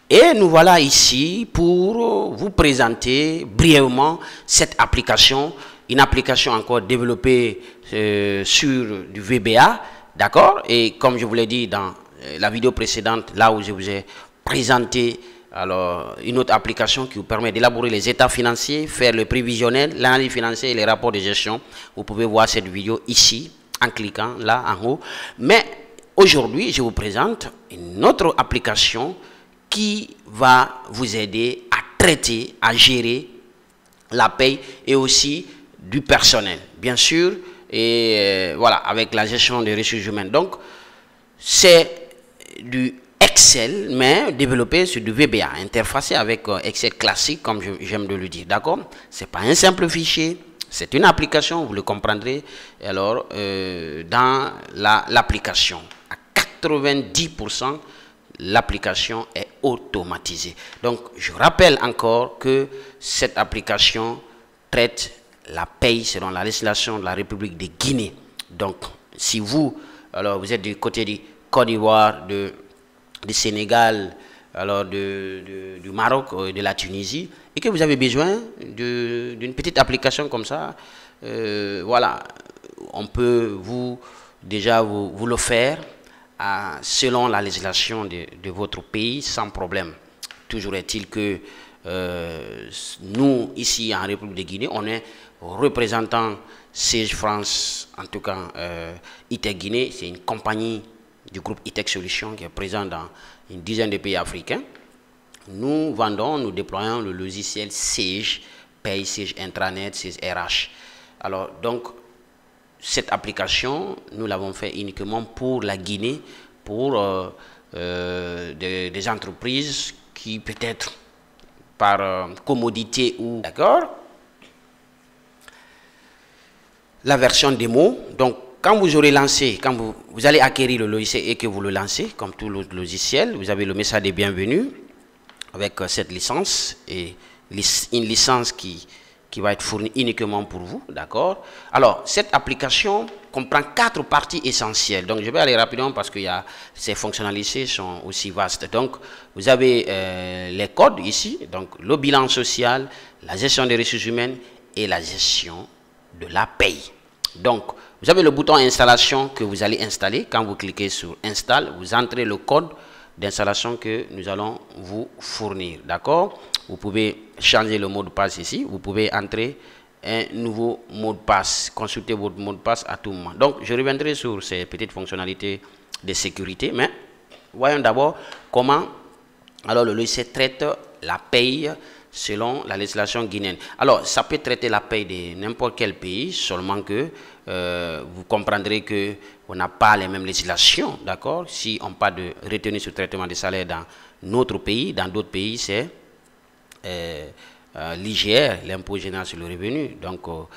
Et nous voilà ici pour vous présenter brièvement cette application, une application encore développée sur du VBA, d'accord? Et comme je vous l'ai dit dans la vidéo précédente, là où je vous ai présenté alors une autre application qui vous permet d'élaborer les états financiers, faire le prévisionnel, l'analyse financière et les rapports de gestion. Vous pouvez voir cette vidéo ici en cliquant là en haut. Mais aujourd'hui, je vous présente une autre application qui va vous aider à traiter, à gérer la paye et aussi du personnel, bien sûr, et voilà, avec la gestion des ressources humaines. Donc, c'est du Excel, mais développé sur du VBA, interfacé avec Excel classique, comme j'aime de le dire, d'accord? C'est pas un simple fichier, c'est une application, vous le comprendrez, alors, dans l'application, à 90%, l'application est automatisée. Donc, je rappelle encore que cette application traite la paye selon la législation de la République de Guinée. Donc, si vous, alors vous êtes du côté du Côte d'Ivoire, du Sénégal, alors du Maroc, de la Tunisie, et que vous avez besoin d'une petite application comme ça, voilà, on peut déjà vous le faire selon la législation de votre pays sans problème. Toujours est-il que nous, ici en République de Guinée, on est représentant Sage France, en tout cas ITEC Guinée, c'est une compagnie du groupe ITEC Solutions qui est présent dans une dizaine de pays africains. Nous vendons, nous déployons le logiciel Sage, Paye, Sage Intranet, Sage RH. Alors donc, cette application, nous l'avons fait uniquement pour la Guinée, pour des entreprises qui peut-être par commodité ou... D'accord? La version démo, donc quand vous aurez lancé, quand vous allez acquérir le logiciel et que vous le lancez, comme tout le logiciel, vous avez le message de bienvenue avec cette licence et une licence qui va être fournie uniquement pour vous, d'accord? Alors, cette application comprend 4 parties essentielles. Donc, je vais aller rapidement parce que ces fonctionnalités sont aussi vastes. Donc, vous avez les codes ici, donc le bilan social, la gestion des ressources humaines et la gestion de la paye. Donc, vous avez le bouton installation que vous allez installer. Quand vous cliquez sur install, vous entrez le code d'installation que nous allons vous fournir. D'accord? Vous pouvez changer le mot de passe ici. Vous pouvez entrer un nouveau mot de passe. Consultez votre mot de passe à tout moment. Donc, je reviendrai sur ces petites fonctionnalités de sécurité. Mais voyons d'abord comment alors le logiciel traite la paye selon la législation guinéenne. Alors, ça peut traiter la paye de n'importe quel pays, seulement que vous comprendrez que on n'a pas les mêmes législations, d'accord? Si on parle de retenue sur traitement des salaires dans notre pays, dans d'autres pays, c'est l'IGR, l'impôt général sur le revenu. Donc, au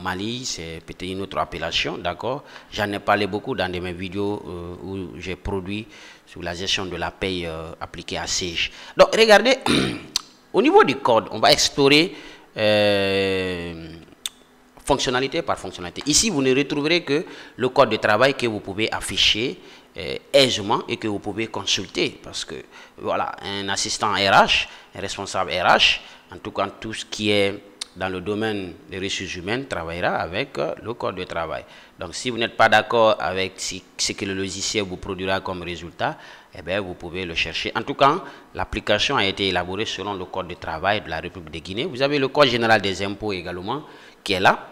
Mali, c'est peut-être une autre appellation, d'accord? J'en ai parlé beaucoup dans mes vidéos où j'ai produit sur la gestion de la paye appliquée à Sage. Donc, regardez... Au niveau du code, on va explorer fonctionnalité par fonctionnalité. Ici, vous ne retrouverez que le code de travail que vous pouvez afficher aisément et que vous pouvez consulter. Parce que, voilà, un assistant RH, un responsable RH, en tout cas, tout ce qui est dans le domaine des ressources humaines travaillera avec le code de travail. Donc, si vous n'êtes pas d'accord avec ce que le logiciel vous produira comme résultat, eh bien, vous pouvez le chercher. En tout cas, l'application a été élaborée selon le code de travail de la République de Guinée. Vous avez le code général des impôts également qui est là,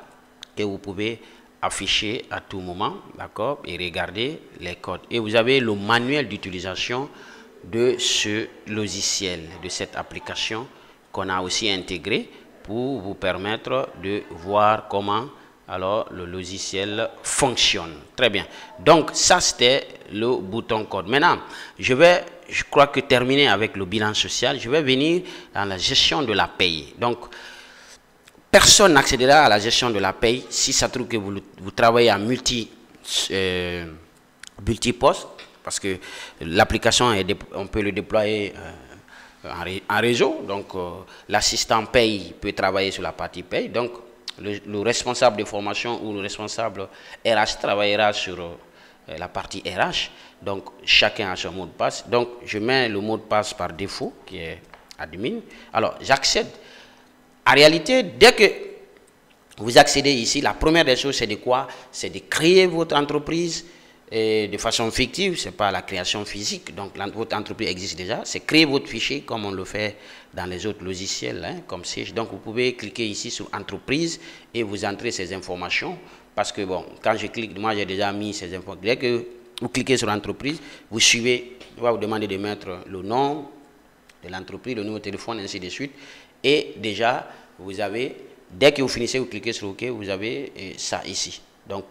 que vous pouvez afficher à tout moment, d'accord, et regarder les codes. Et vous avez le manuel d'utilisation de ce logiciel, de cette application qu'on a aussi intégré pour vous permettre de voir comment alors le logiciel fonctionne. Très bien. Donc ça c'était le bouton code. Maintenant, je crois que terminer avec le bilan social, je vais venir dans la gestion de la paye. Donc personne n'accédera à la gestion de la paye si ça trouve que vous travaillez en multi-poste, parce que l'application, on peut le déployer en réseau. Donc l'assistant paye peut travailler sur la partie paye. Donc le responsable de formation ou le responsable RH travaillera sur la partie RH. Donc, chacun a son mot de passe. Donc, je mets le mot de passe par défaut, qui est admin. Alors, j'accède. En réalité, dès que vous accédez ici, la première des choses, c'est de quoi? C'est de créer votre entreprise de façon fictive, ce n'est pas la création physique. Donc, votre entreprise existe déjà. C'est créer votre fichier comme on le fait dans les autres logiciels, hein, comme Sage. Donc, vous pouvez cliquer ici sur entreprise et vous entrez ces informations. Parce que, bon, quand je clique, moi, j'ai déjà mis ces informations. Dès que vous cliquez sur entreprise, vous suivez, il va vous demander de mettre le nom de l'entreprise, le numéro de téléphone, ainsi de suite. Et déjà, vous avez, dès que vous finissez, vous cliquez sur OK, vous avez ça ici. Donc,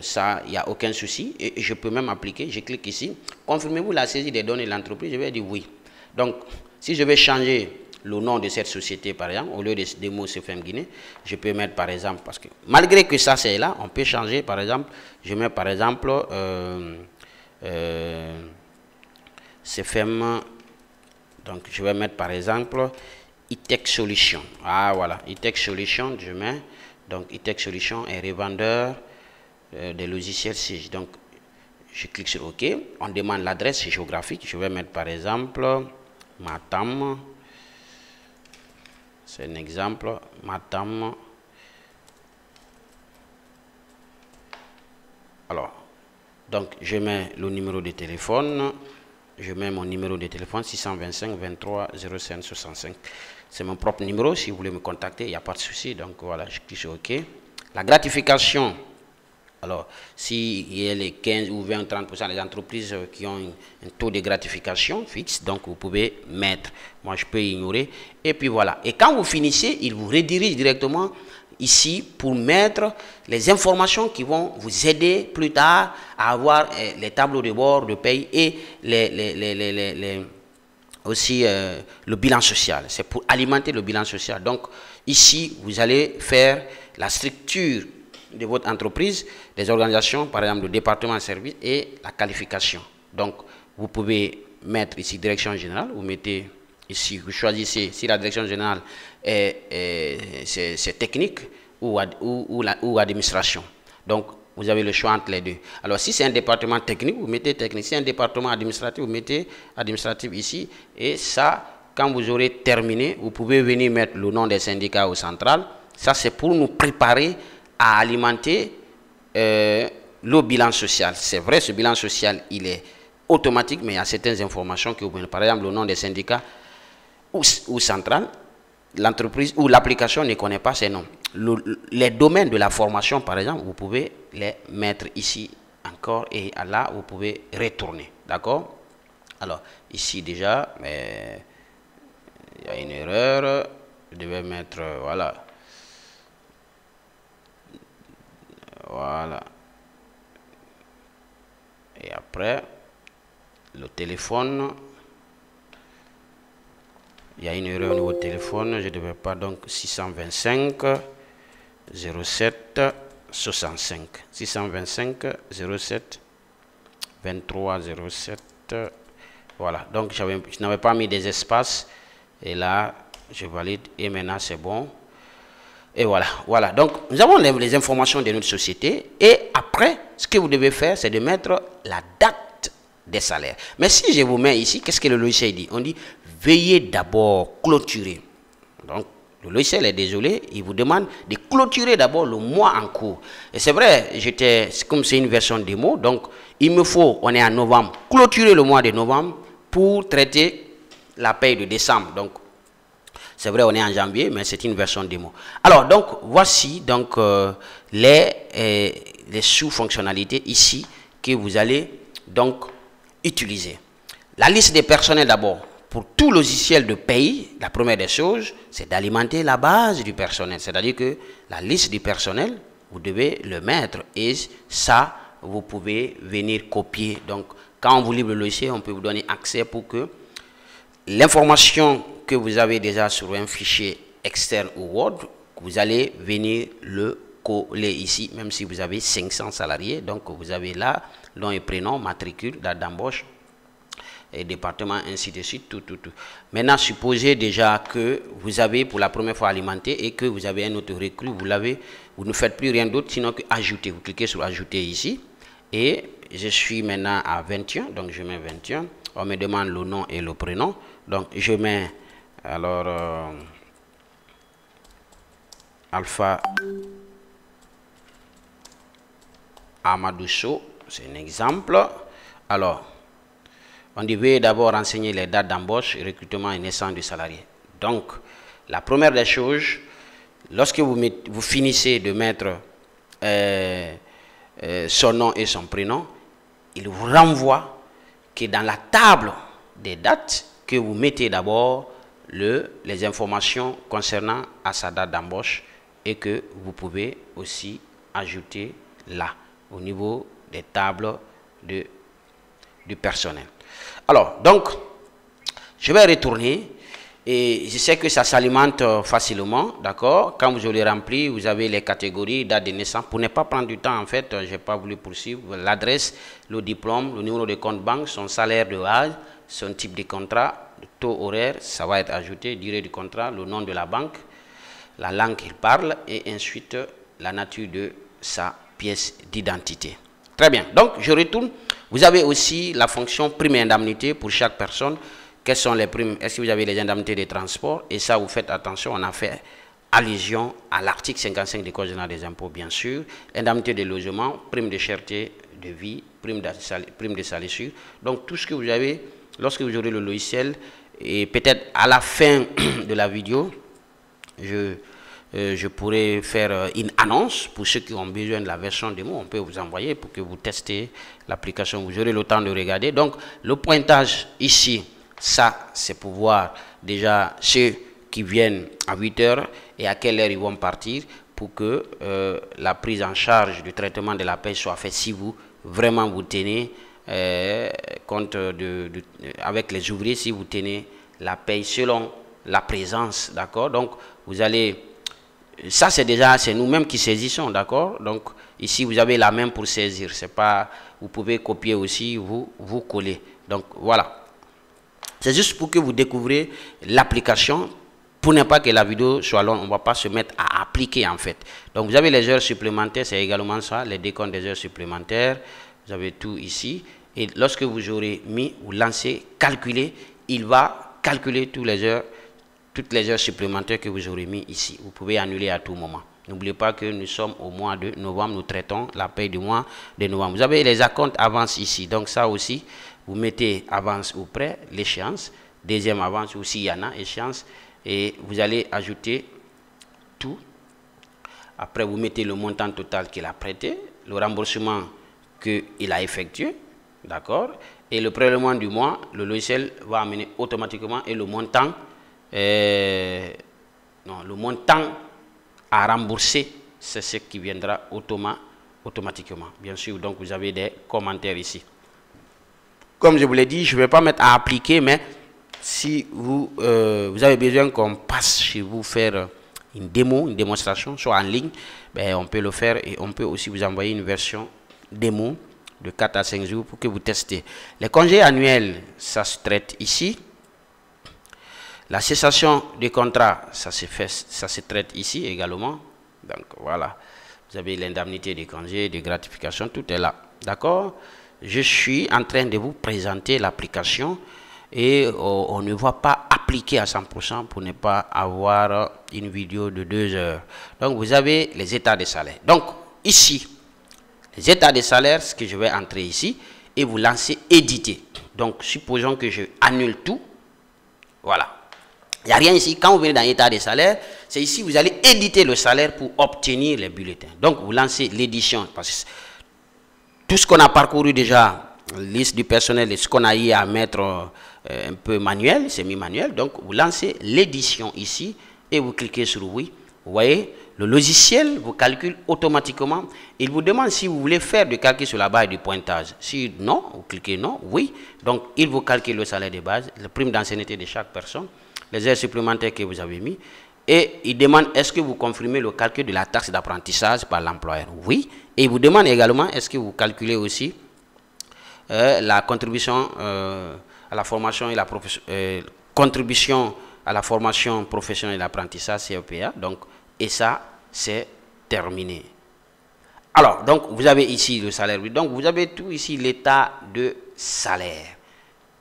ça, il n'y a aucun souci. Et je peux même appliquer, je clique ici. Confirmez-vous la saisie des données de l'entreprise, je vais dire oui. Donc, si je vais changer le nom de cette société, par exemple, au lieu de Demo CFM Guinée, je peux mettre par exemple, parce que malgré que ça c'est là, on peut changer, par exemple, je mets par exemple CFM, donc je vais mettre par exemple E-Tech Solution. Ah voilà, E-Tech Solution, je mets, donc E-Tech Solution est revendeur des logiciels Sage. Donc, je clique sur OK, on demande l'adresse géographique, je vais mettre par exemple Matam. C'est un exemple, Matam. Alors, donc je mets le numéro de téléphone. Je mets mon numéro de téléphone 625 23 05 65. C'est mon propre numéro. Si vous voulez me contacter, il n'y a pas de souci. Donc voilà, je clique sur OK. La gratification. Alors, s'il y a les 15 ou 20 ou 30% des entreprises qui ont un taux de gratification fixe, donc vous pouvez mettre. Moi, je peux ignorer. Et puis voilà. Et quand vous finissez, il vous redirige directement ici pour mettre les informations qui vont vous aider plus tard à avoir les tableaux de bord de paye et aussi le bilan social. C'est pour alimenter le bilan social. Donc, ici, vous allez faire la structure de votre entreprise, des organisations, par exemple le département de service et la qualification. Donc, vous pouvez mettre ici direction générale, vous mettez ici, vous choisissez si la direction générale c'est technique ou administration. Donc, vous avez le choix entre les deux. Alors, si c'est un département technique, vous mettez technique. Si c'est un département administratif, vous mettez administratif ici. Et ça, quand vous aurez terminé, vous pouvez venir mettre le nom des syndicats au central. Ça, c'est pour nous préparer à alimenter le bilan social. C'est vrai, ce bilan social, il est automatique, mais il y a certaines informations que vous pouvez, par exemple, le nom des syndicats ou central, l'entreprise ou l'application ne connaît pas ces noms. Les domaines de la formation, par exemple, vous pouvez les mettre ici encore et là, vous pouvez retourner. D'accord? Alors, ici déjà, il y a une erreur. Je devais mettre, voilà. Voilà. Et après, le téléphone. Il y a une erreur au niveau du téléphone. Je ne devais pas, donc 625 07 65. 625 07 23 07. Voilà. Donc, je n'avais pas mis des espaces. Et là, je valide. Et maintenant, c'est bon. Et voilà, voilà. Donc, nous avons les informations de notre société. Et après, ce que vous devez faire, c'est de mettre la date des salaires. Mais si je vous mets ici, qu'est-ce que le logiciel dit? On dit, veuillez d'abord clôturer. Donc, le logiciel est désolé, il vous demande de clôturer d'abord le mois en cours. Et c'est vrai, comme c'est une version démo, donc il me faut, on est en novembre, clôturer le mois de novembre pour traiter la paye de décembre. Donc, c'est vrai, on est en janvier, mais c'est une version démo. Alors, donc, voici donc les sous-fonctionnalités ici que vous allez donc utiliser. La liste des personnels d'abord. Pour tout logiciel de paye, la première des choses, c'est d'alimenter la base du personnel. C'est-à-dire que la liste du personnel, vous devez le mettre. Et ça, vous pouvez venir copier. Donc, quand on vous livre le logiciel, on peut vous donner accès pour que l'information que vous avez déjà sur un fichier externe ou Word, vous allez venir le coller ici, même si vous avez 500 salariés. Donc, vous avez là, nom et prénom, matricule, date d'embauche, et département, ainsi de suite, tout. Maintenant, supposez déjà que vous avez pour la première fois alimenté et que vous avez un autre recrue, vous ne faites plus rien d'autre, sinon que ajouter. Vous cliquez sur ajouter ici. et je suis maintenant à 21, donc je mets 21. On me demande le nom et le prénom, donc je mets alors Alpha Amadousso, c'est un exemple. Alors, on devait d'abord renseigner les dates d'embauche, recrutement et naissance du salarié. Donc, la première des choses, lorsque vous finissez de mettre son nom et son prénom, il vous renvoie que dans la table des dates, que vous mettez d'abord les informations concernant à sa date d'embauche et que vous pouvez aussi ajouter là, au niveau des tables du personnel. Alors, donc, je vais retourner et je sais que ça s'alimente facilement, d'accord? Quand vous aurez rempli, vous avez les catégories, date de naissance. Pour ne pas prendre du temps, en fait, je n'ai pas voulu poursuivre. L'adresse, le diplôme, le numéro de compte banque, son salaire de base, son type de contrat, le taux horaire, ça va être ajouté, durée du contrat, le nom de la banque, la langue qu'il parle et ensuite la nature de sa pièce d'identité. Très bien, donc je retourne. Vous avez aussi la fonction prime et indemnité pour chaque personne. Quelles sont les primes? Est-ce que vous avez les indemnités de transport? Et ça, vous faites attention, on a fait allusion à l'article 55 du Code général des impôts, bien sûr. Indemnité de logement, prime de cherté de vie, prime de salissure. Donc tout ce que vous avez, lorsque vous aurez le logiciel, et peut-être à la fin de la vidéo, je pourrais faire une annonce pour ceux qui ont besoin de la version démo. On peut vous envoyer pour que vous testez l'application. Vous aurez le temps de regarder. Donc, le pointage ici, ça, c'est pour voir déjà ceux qui viennent à 8 heures et à quelle heure ils vont partir pour que la prise en charge du traitement de la paie soit faite si vous vraiment vous tenez compte avec les ouvriers, si vous tenez la paie selon la présence, d'accord? Donc, vous allez... Ça, c'est déjà, c'est nous-mêmes qui saisissons, d'accord? Donc, ici, vous avez la main pour saisir. C'est pas, vous pouvez copier aussi, vous coller. Donc, voilà. C'est juste pour que vous découvrez l'application. Pour ne pas que la vidéo soit longue, on ne va pas se mettre à appliquer, en fait. Donc, vous avez les heures supplémentaires, c'est également ça, les décomptes des heures supplémentaires. Vous avez tout ici. Et lorsque vous aurez mis, vous lancez, calculer, il va calculer toutes les heures supplémentaires que vous aurez mis ici. Vous pouvez annuler à tout moment. N'oubliez pas que nous sommes au mois de novembre, nous traitons la paie du mois de novembre. Vous avez les acomptes avance ici. Donc ça aussi, vous mettez avance ou prêt, l'échéance, deuxième avance ou s'il y en a, échéance, et vous allez ajouter tout. Après, vous mettez le montant total qu'il a prêté, le remboursement qu'il a effectué, d'accord, et le prélèvement du mois, le logiciel va amener automatiquement et le montant le montant à rembourser, c'est ce qui viendra automatiquement. Bien sûr, donc vous avez des commentaires ici. Comme je vous l'ai dit, je ne vais pas mettre à appliquer, mais si vous avez besoin qu'on passe chez vous faire une démo, une démonstration, soit en ligne, ben, on peut le faire et on peut aussi vous envoyer une version démo de 4 à 5 jours pour que vous testez. Les congés annuels, ça se traite ici. La cessation des contrats, ça se traite ici également. Donc voilà, vous avez l'indemnité des congés, des gratifications, tout est là. D'accord? Je suis en train de vous présenter l'application et on ne va pas appliquer à 100% pour ne pas avoir une vidéo de 2 heures. Donc vous avez les états de salaire. Donc ici, les états de salaire, ce que je vais entrer ici et vous lancer éditer. Donc supposons que je annule tout. Voilà. Il n'y a rien ici. Quand vous venez dans l'état des salaires, c'est ici vous allez éditer le salaire pour obtenir les bulletins. Donc, vous lancez l'édition. Parce que tout ce qu'on a parcouru déjà, liste du personnel et ce qu'on a eu à mettre un peu manuel, semi-manuel. Donc, vous lancez l'édition ici et vous cliquez sur oui. Vous voyez, le logiciel vous calcule automatiquement. Il vous demande si vous voulez faire du calcul sur la base du pointage. Si non, vous cliquez non, oui. Donc, il vous calcule le salaire de base, la prime d'ancienneté de chaque personne, les heures supplémentaires que vous avez mis, et il demande est-ce que vous confirmez le calcul de la taxe d'apprentissage par l'employeur? Oui. Et il vous demande également est-ce que vous calculez aussi la contribution à la formation et la contribution à la formation professionnelle et l'apprentissage, CEPA. Donc, et ça, c'est terminé. Alors, donc, vous avez ici le salaire brut. Donc, vous avez tout ici, l'état de salaire.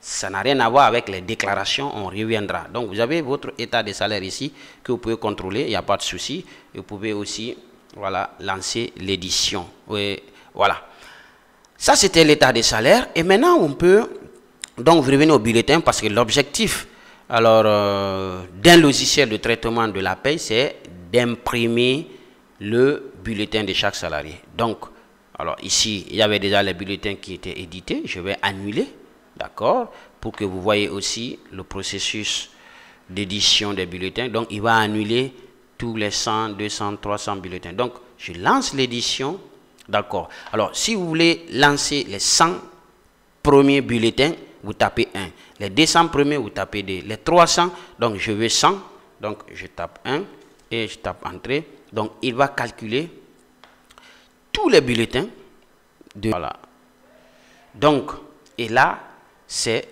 Ça n'a rien à voir avec les déclarations, on reviendra. Donc, vous avez votre état de salaire ici que vous pouvez contrôler, il n'y a pas de souci. Vous pouvez aussi, voilà, lancer l'édition. Oui, voilà. Ça, c'était l'état des salaires. Et maintenant, on peut donc revenir au bulletin parce que l'objectif d'un logiciel de traitement de la paie, c'est d'imprimer le bulletin de chaque salarié. Donc, alors ici, il y avait déjà les bulletins qui étaient édités. Je vais annuler, d'accord, pour que vous voyez aussi le processus d'édition des bulletins. Donc, il va annuler tous les 100, 200, 300 bulletins. Donc, je lance l'édition. D'accord. Alors, si vous voulez lancer les 100 premiers bulletins, vous tapez 1. Les 200 premiers, vous tapez 2. Les 300, donc je veux 100. Donc, je tape 1 et je tape Entrée. Donc, il va calculer tous les bulletins. Voilà. Donc, et là, c'est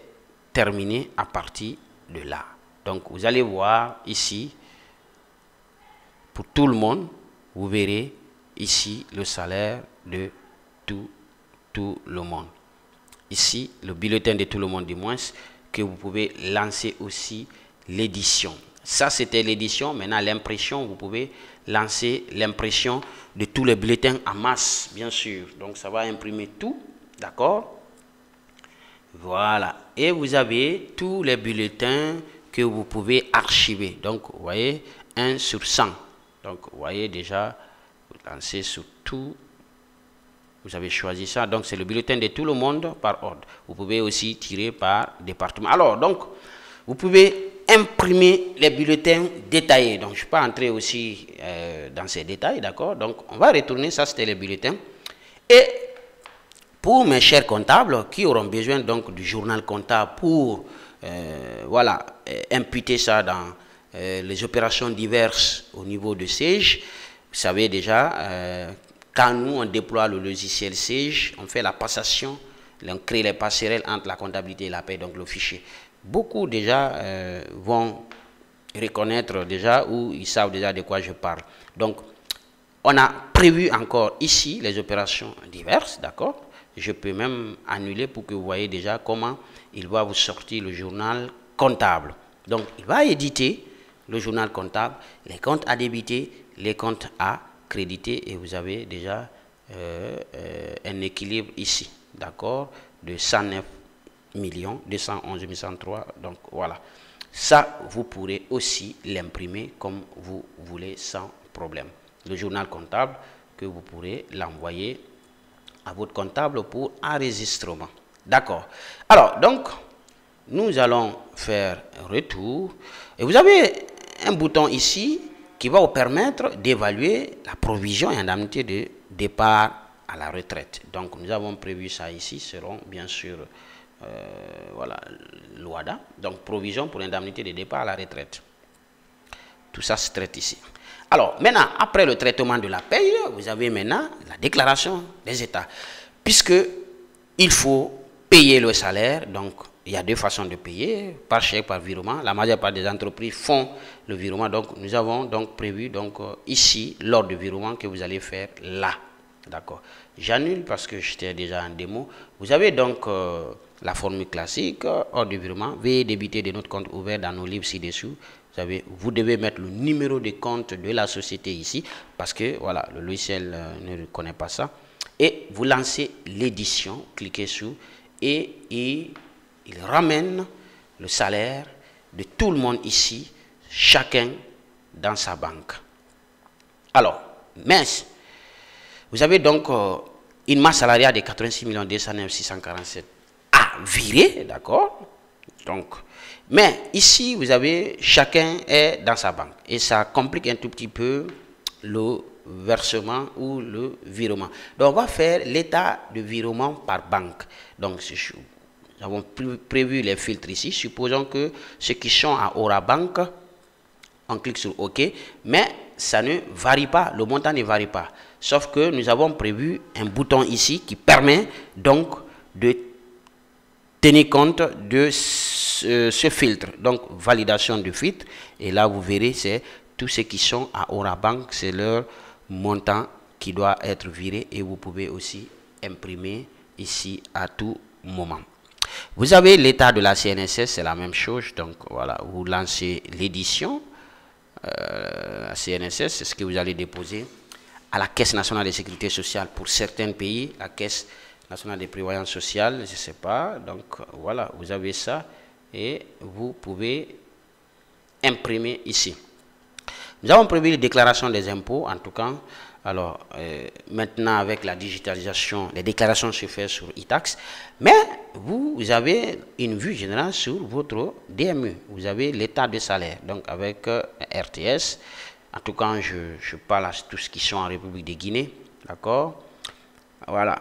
terminé à partir de là. Donc, vous allez voir ici, pour tout le monde, vous verrez ici le salaire de tout le monde. Ici, le bulletin de tout le monde du moins, que vous pouvez lancer aussi l'édition. Ça, c'était l'édition. Maintenant, l'impression, vous pouvez lancer l'impression de tous les bulletins en masse, bien sûr. Donc, ça va imprimer tout, d'accord? Voilà. Et vous avez tous les bulletins que vous pouvez archiver. Donc, vous voyez, 1 sur 100. Donc, vous voyez déjà, vous lancez sur tout. Vous avez choisi ça. Donc, c'est le bulletin de tout le monde par ordre. Vous pouvez aussi tirer par département. Alors, donc, vous pouvez imprimer les bulletins détaillés. Donc, je ne suis pas entré aussi dans ces détails, d'accord? Donc, on va retourner. Ça, c'était les bulletins. Et pour mes chers comptables qui auront besoin donc du journal comptable pour, voilà, imputer ça dans les opérations diverses au niveau de Sage, vous savez déjà... quand nous, on déploie le logiciel Sage, on fait la passation, on crée les passerelles entre la comptabilité et la paie, donc le fichier. Beaucoup déjà vont reconnaître déjà ou ils savent déjà de quoi je parle. Donc, on a prévu encore ici les opérations diverses, d'accord? Je peux même annuler pour que vous voyez déjà comment il va vous sortir le journal comptable. Donc, il va éditer le journal comptable, les comptes à débiter, les comptes à crédité et vous avez déjà un équilibre ici, d'accord, de 109 211 103. Donc voilà, ça vous pourrez aussi l'imprimer comme vous voulez sans problème. Le journal comptable que vous pourrez l'envoyer à votre comptable pour enregistrement. D'accord. Alors donc nous allons faire un retour et vous avez un bouton ici qui va vous permettre d'évaluer la provision et indemnité de départ à la retraite. Donc, nous avons prévu ça ici, seront bien sûr, voilà, l'OADA. Donc, provision pour indemnité de départ à la retraite. Tout ça se traite ici. Alors, maintenant, après le traitement de la paye, vous avez maintenant la déclaration des États. Puisque il faut payer le salaire, donc, il y a deux façons de payer, par chèque, par virement. La majeure part des entreprises font le virement. Donc, nous avons donc prévu donc, ici l'ordre de virement que vous allez faire là. D'accord. J'annule parce que j'étais déjà en démo. Vous avez donc la formule classique, ordre de virement. Veuillez débiter de notre compte ouvert dans nos livres ci-dessous. Vous devez mettre le numéro de compte de la société ici parce que voilà, le logiciel ne reconnaît pas ça. Et vous lancez l'édition. Cliquez sur et il ramène le salaire de tout le monde ici, chacun dans sa banque. Alors, mince, vous avez donc une masse salariale de 86 209 647 à virer, d'accord? Donc, mais ici, vous avez chacun est dans sa banque et ça complique un tout petit peu le versement ou le virement. Donc, on va faire l'état de virement par banque. Donc, nous avons prévu les filtres ici. Supposons que ceux qui sont à Orabank, on clique sur OK, mais ça ne varie pas, le montant ne varie pas. Sauf que nous avons prévu un bouton ici qui permet donc de tenir compte de ce filtre. Donc, validation du filtre. Et là, vous verrez, c'est tous ceux qui sont à Orabank, c'est leur montant qui doit être viré et vous pouvez aussi imprimer ici à tout moment. Vous avez l'état de la CNSS, c'est la même chose. Donc voilà, vous lancez l'édition. La CNSS, c'est ce que vous allez déposer à la Caisse nationale de sécurité sociale. Pour certains pays, la Caisse nationale de prévoyance sociale, je ne sais pas. Donc voilà, vous avez ça et vous pouvez imprimer ici. Nous avons prévu les déclarations des impôts, en tout cas. Alors, maintenant, avec la digitalisation, les déclarations se font sur e-tax, mais vous avez une vue générale sur votre DME. Vous avez l'état de salaire, donc avec RTS. En tout cas, je parle à tous qui sont en République de Guinée, d'accord? Voilà.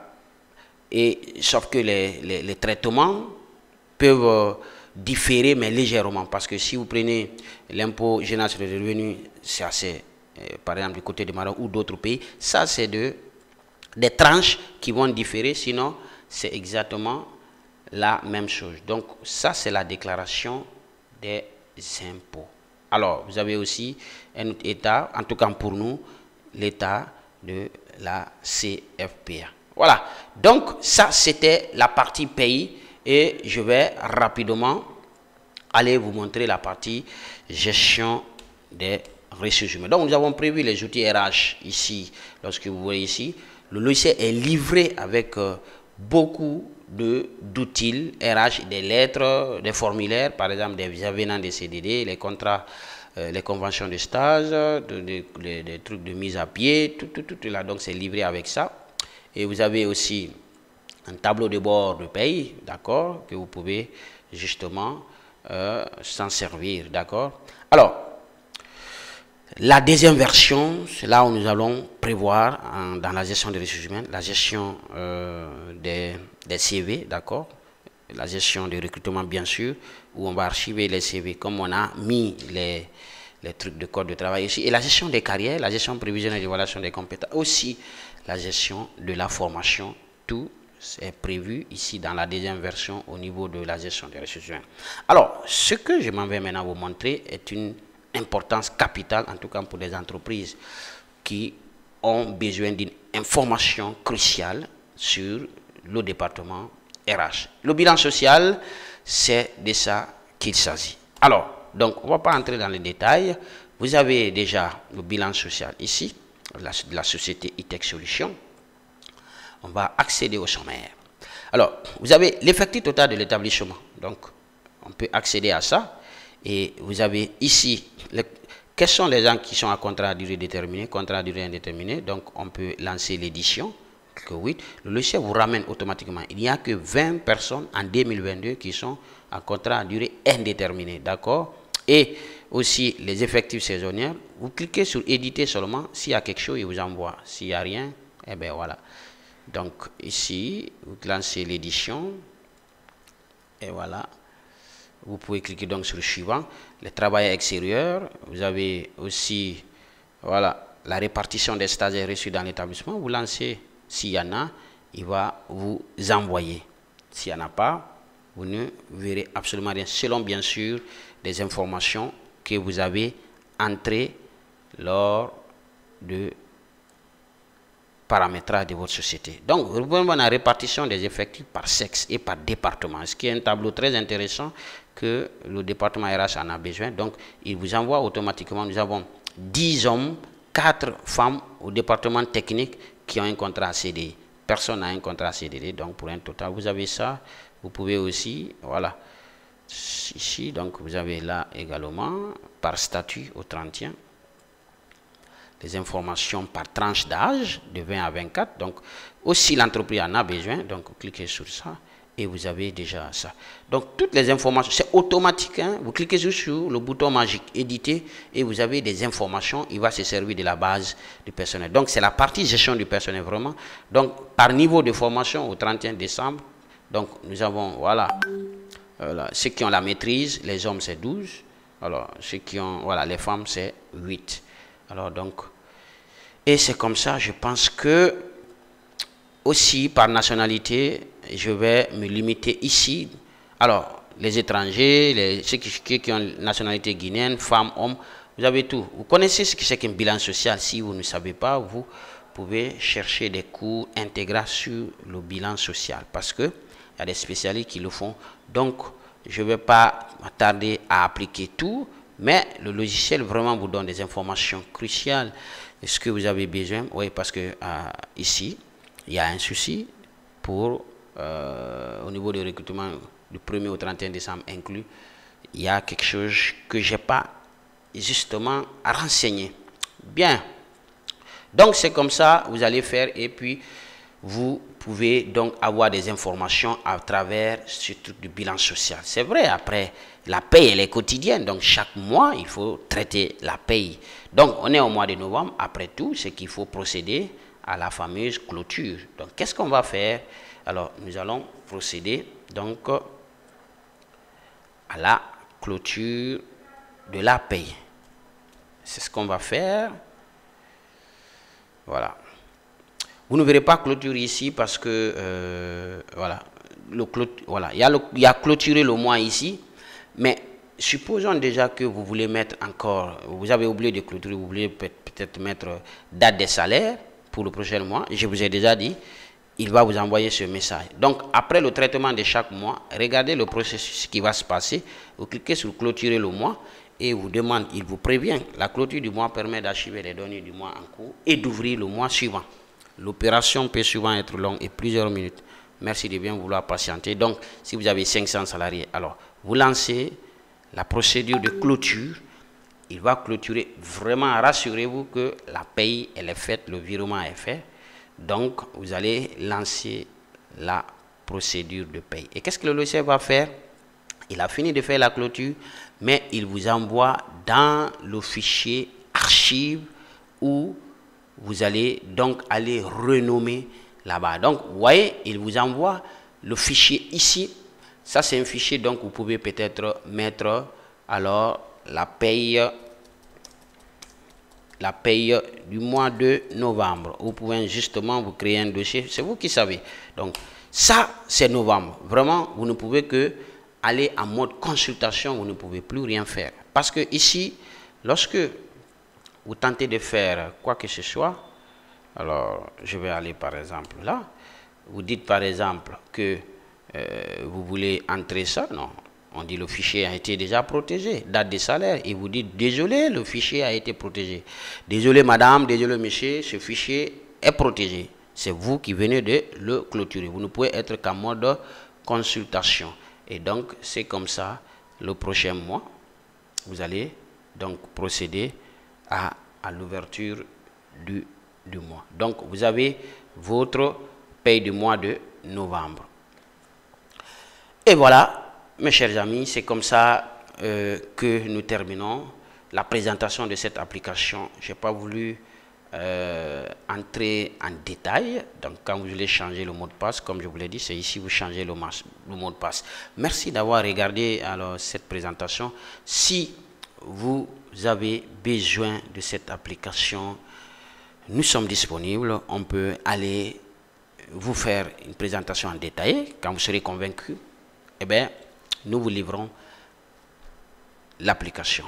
Et sauf que les traitements peuvent différer, mais légèrement, parce que si vous prenez l'impôt général sur les revenus, c'est assez... par exemple du côté du Maroc ou d'autres pays, ça c'est des tranches qui vont différer, sinon c'est exactement la même chose. Donc ça c'est la déclaration des impôts. Alors vous avez aussi un autre état, en tout cas pour nous, l'état de la CFPA. Voilà, donc ça c'était la partie pays et je vais rapidement aller vous montrer la partie gestion des ressources humaines. Donc nous avons prévu les outils RH ici, lorsque vous voyez ici, le logiciel est livré avec beaucoup d'outils RH, des lettres, des formulaires, par exemple des avenants des CDD, les contrats, les conventions de stage, des trucs de mise à pied, tout là, donc c'est livré avec ça. Et vous avez aussi un tableau de bord de paye, d'accord, que vous pouvez justement s'en servir, d'accord. Alors, la deuxième version, c'est là où nous allons prévoir dans la gestion des ressources humaines, la gestion des CV, d'accord, la gestion des recrutements bien sûr, où on va archiver les CV comme on a mis les trucs de code de travail ici, et la gestion des carrières, la gestion prévisionnelle et d'évaluation des compétences, aussi la gestion de la formation, tout est prévu ici dans la deuxième version au niveau de la gestion des ressources humaines. Alors, ce que je m'en vais maintenant vous montrer est une importance capitale, en tout cas pour les entreprises qui ont besoin d'une information cruciale sur le département RH. Le bilan social, c'est de ça qu'il s'agit. Alors, donc, on ne va pas entrer dans les détails. Vous avez déjà le bilan social ici, de la société E-Tech Solutions. On va accéder au sommaire. Alors, vous avez l'effectif total de l'établissement. Donc, on peut accéder à ça. Et vous avez ici, quels sont les gens qui sont à contrat à durée déterminée, contrat à durée indéterminée. Donc, on peut lancer l'édition. Oui, le logiciel vous ramène automatiquement. Il n'y a que 20 personnes en 2022 qui sont en contrat à durée indéterminée. D'accord? Et aussi les effectifs saisonniers. Vous cliquez sur éditer seulement. S'il y a quelque chose, il vous envoie. S'il n'y a rien, eh bien voilà. Donc ici, vous lancez l'édition. Et voilà. Vous pouvez cliquer donc sur le suivant. Les travailleurs extérieurs. Vous avez aussi voilà, la répartition des stagiaires reçus dans l'établissement. Vous lancez, s'il y en a, il va vous envoyer. S'il n'y en a pas, vous ne verrez absolument rien. Selon bien sûr des informations que vous avez entrées lors de paramétrage de votre société. Donc, vous pouvez voir la répartition des effectifs par sexe et par département, ce qui est un tableau très intéressant que le département RH en a besoin. Donc, il vous envoie automatiquement, nous avons 10 hommes, 4 femmes au département technique qui ont un contrat CDI. Personne n'a un contrat CDD, donc pour un total, vous avez ça. Vous pouvez aussi, voilà, ici, donc vous avez là également, par statut au 31, les informations par tranche d'âge de 20 à 24. Donc, aussi l'entreprise en a besoin. Donc, vous cliquez sur ça et vous avez déjà ça. Donc, toutes les informations, c'est automatique. Hein? Vous cliquez sur le bouton magique éditer et vous avez des informations. Il va se servir de la base du personnel. Donc, c'est la partie gestion du personnel vraiment. Donc, par niveau de formation au 31 décembre, donc, nous avons, voilà, ceux qui ont la maîtrise, les hommes, c'est 12. Alors, ceux qui ont, voilà, les femmes, c'est 8. Alors donc, et c'est comme ça, je pense que aussi par nationalité, je vais me limiter ici. Alors, les étrangers, ceux qui ont nationalité guinéenne, femmes, hommes, vous avez tout. Vous connaissez ce que c'est qu'un bilan social. Si vous ne savez pas, vous vous pouvez chercher des cours intégrés sur le bilan social parce que il y a des spécialistes qui le font. Donc, je ne vais pas m'attarder à appliquer tout, mais le logiciel vraiment vous donne des informations cruciales. Est-ce que vous avez besoin? Oui, parce que ici, il y a un souci pour, au niveau du recrutement du 1er au 31 décembre inclus, il y a quelque chose que je n'ai pas justement renseigné. Bien. Donc, c'est comme ça, vous allez faire et puis vous pouvez donc avoir des informations à travers ce truc du bilan social. C'est vrai, après, la paye, elle est quotidienne. Donc, chaque mois, il faut traiter la paye. Donc, on est au mois de novembre. Après tout, c'est qu'il faut procéder à la fameuse clôture. Donc, qu'est-ce qu'on va faire? Alors, nous allons procéder donc à la clôture de la paye. C'est ce qu'on va faire. Voilà. Vous ne verrez pas clôture ici parce que, voilà, il y a clôturé le mois ici. Mais supposons déjà que vous voulez mettre encore, vous avez oublié de clôturer, vous voulez peut-être mettre date des salaires pour le prochain mois. Je vous ai déjà dit, il va vous envoyer ce message. Donc, après le traitement de chaque mois, regardez le processus qui va se passer. Vous cliquez sur clôturer le mois et vous demande, il vous prévient. La clôture du mois permet d'archiver les données du mois en cours et d'ouvrir le mois suivant. L'opération peut souvent être longue et plusieurs minutes. Merci de bien vouloir patienter. Donc, si vous avez 500 salariés, alors vous lancez la procédure de clôture. Il va clôturer. Vraiment, rassurez-vous que la paye, elle est faite, le virement est fait. Donc, vous allez lancer la procédure de paye. Et qu'est-ce que le logiciel va faire? Il a fini de faire la clôture, mais il vous envoie dans le fichier archive où vous allez donc aller renommer là-bas. Donc, vous voyez, il vous envoie le fichier ici. Ça, c'est un fichier, donc vous pouvez peut-être mettre alors la paye du mois de novembre. Vous pouvez justement vous créer un dossier. C'est vous qui savez. Donc, ça, c'est novembre. Vraiment, vous ne pouvez que aller en mode consultation. Vous ne pouvez plus rien faire. Parce que ici, lorsque vous tentez de faire quoi que ce soit, alors je vais aller par exemple là, vous dites par exemple que vous voulez entrer ça, non, on dit le fichier a été déjà protégé, date de salaire, et vous dites désolé, le fichier a été protégé. Désolé madame, désolé monsieur, ce fichier est protégé. C'est vous qui venez de le clôturer. Vous ne pouvez être qu'en mode consultation. Et donc c'est comme ça, le prochain mois, vous allez donc procéder à l'ouverture du mois. Donc, vous avez votre paye du mois de novembre. Et voilà, mes chers amis, c'est comme ça que nous terminons la présentation de cette application. Je n'ai pas voulu entrer en détail. Donc, quand vous voulez changer le mot de passe, comme je vous l'ai dit, c'est ici que vous changez le mot de passe. Merci d'avoir regardé alors cette présentation. Si vous avez besoin de cette application, nous sommes disponibles. On peut aller vous faire une présentation en détail. Quand vous serez convaincu, eh bien, nous vous livrons l'application.